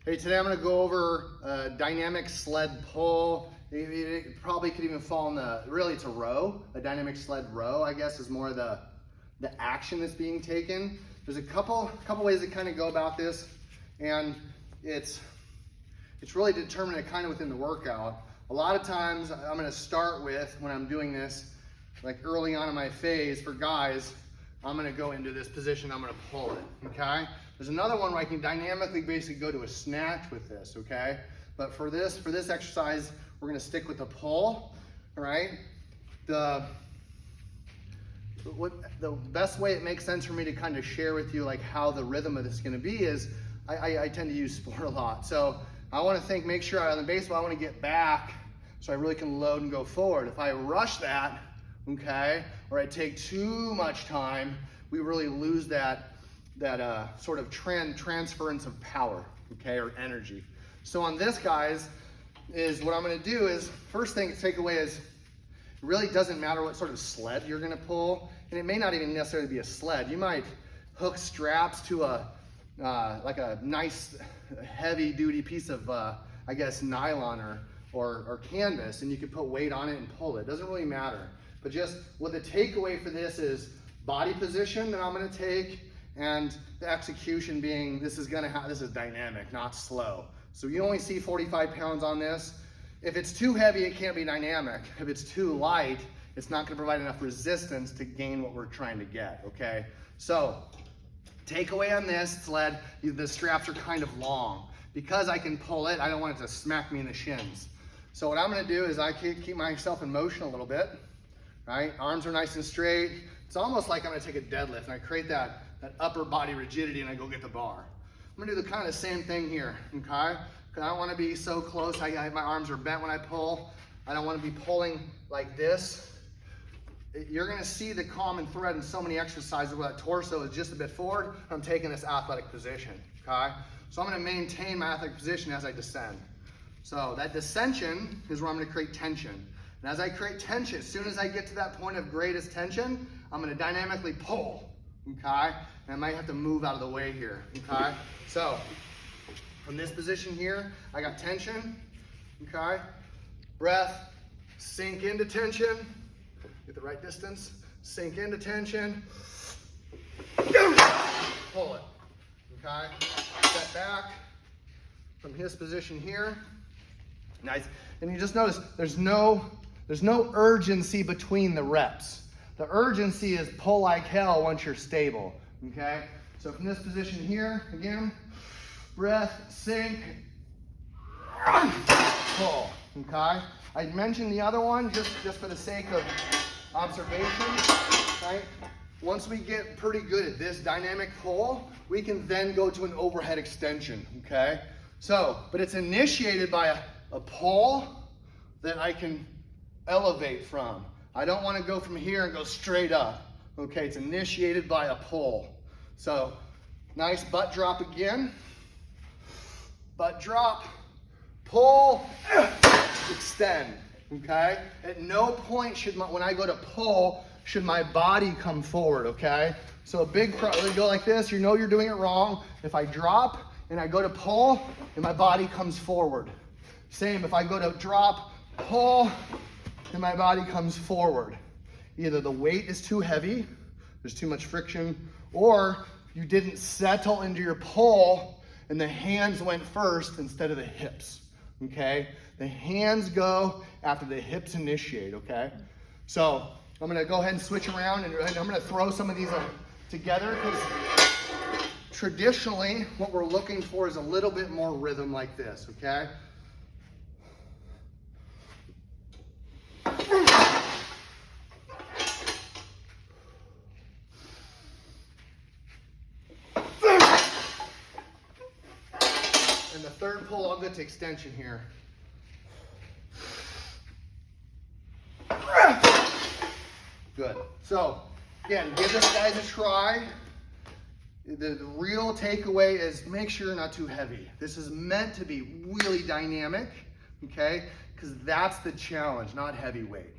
Hey, today I'm going to go over a dynamic sled pull. It probably could even fall in the, really it's a row. A dynamic sled row, I guess, is more the action that's being taken. There's a couple ways to kind of go about this, and it's really determined kind of within the workout. A lot of times I'm going to start with, when I'm doing this, like early on in my phase for guys, I'm going to go into this position, I'm going to pull it, okay? There's another one where I can dynamically basically go to a snatch with this, okay? But for this exercise, we're going to stick with the pull, all right? The best way it makes sense for me to kind of share with you like how the rhythm of this is going to be is I tend to use sport a lot. So I want to make sure on the baseball, I want to get back so I really can load and go forward. If I rush that, okay, or I take too much time, we really lose that sort of transference of power, okay, or energy. So on this, guys, is what I'm going to do is, first thing to take away is, it really doesn't matter what sort of sled you're going to pull, and it may not even necessarily be a sled. You might hook straps to like a nice heavy duty piece of I guess nylon or canvas, and you can put weight on it and pull it. It doesn't really matter. But just what the takeaway for this is, body position that I'm going to take, and the execution being, this is dynamic, not slow. So you only see 45 pounds on this. If it's too heavy, it can't be dynamic. If it's too light, it's not going to provide enough resistance to gain what we're trying to get, okay? So takeaway on this sled, the straps are kind of long. Because I can pull it, I don't want it to smack me in the shins. So what I'm going to do is I keep myself in motion a little bit, right? Arms are nice and straight. It's almost like I'm going to take a deadlift, and I create that upper body rigidity, and I go get the bar. I'm going to do the kind of same thing here, okay? Because I don't want to be so close. My arms are bent when I pull. I don't want to be pulling like this. You're going to see the common thread in so many exercises where that torso is just a bit forward. I'm taking this athletic position, okay? So I'm going to maintain my athletic position as I descend. So that descension is where I'm going to create tension. And as I create tension, as soon as I get to that point of greatest tension, I'm going to dynamically pull, okay? And I might have to move out of the way here, okay? So from this position here, I got tension, okay? Breath, sink into tension, get the right distance, sink into tension, pull it, okay? Step back from his position here, nice. And you just notice there's no urgency between the reps. The urgency is pull like hell once you're stable, okay? So from this position here, again, breath, sink, pull, okay? I mentioned the other one just for the sake of observation, right? Once we get pretty good at this dynamic pull, we can then go to an overhead extension, okay? So, but it's initiated by a pull that I can elevate from. I don't want to go from here and go straight up. Okay, it's initiated by a pull. So, nice butt drop again. Butt drop, pull, extend, okay? At no point when I go to pull, should my body come forward, okay? So a big go like this, you know you're doing it wrong. If I drop and I go to pull, and my body comes forward. Same, if I go to drop, pull, and my body comes forward. Either the weight is too heavy, there's too much friction, or you didn't settle into your pull and the hands went first instead of the hips, okay? The hands go after the hips initiate, okay? So I'm gonna go ahead and switch around, and I'm gonna throw some of these together, because traditionally what we're looking for is a little bit more rhythm like this, okay? And the third pull, I'll get to extension here. Good. So, again, give this guys a try. The real takeaway is make sure you're not too heavy. This is meant to be really dynamic, okay? Because that's the challenge, not heavyweight.